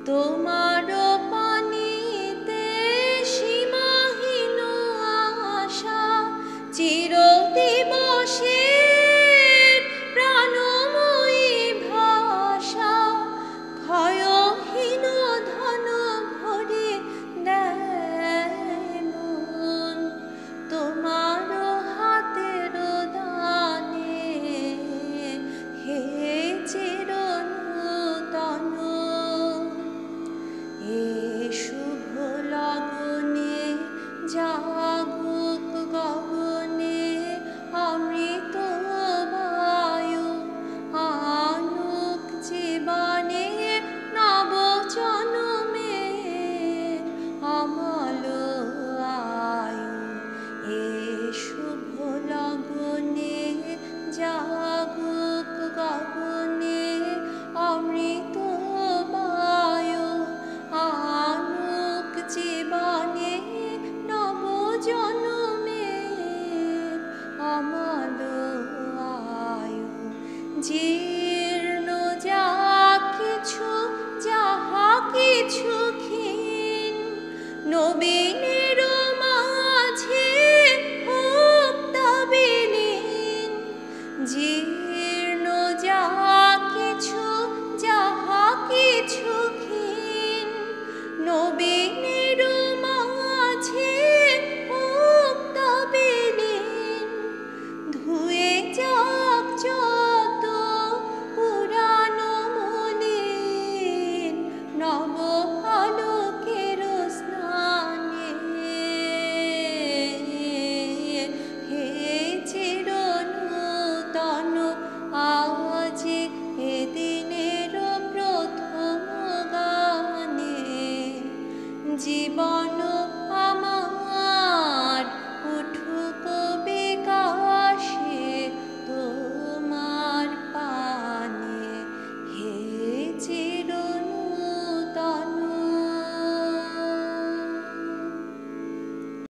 তোমার পানিতে সীমাহীন আশা, চির দিবসের প্রাণময়ী ভাষা, ক্ষয়হীন ধন ভরে দেয় মন, তোমার হাতের দানে হে চিরনূতন। এ শুভ লগনে জাগুক গগনে অমৃত বায়ু, আনুক জীবনে নব জন্মে অমল আয়ু। এ শুভ লগনে জাগুক গগনে অমৃত বায়ু, আনুক জীবনে নব জন্মে অমল আয়ু। জীর্ণ যা কিছু যাহা কিছু ক্ষীণ, নবীনের মাঝে হোক তা বিলীন। জীর্ণ যা কিছু যাহা কিছু ক্ষীণ, নবীনের মাঝে হোক তা বিলীন। ধুয়ে যাক যত পুরানো মলিন, নব আলোকের স্নানে হে চিরনূতন। আজ এ দিনের প্রথম গানে জীবন আমার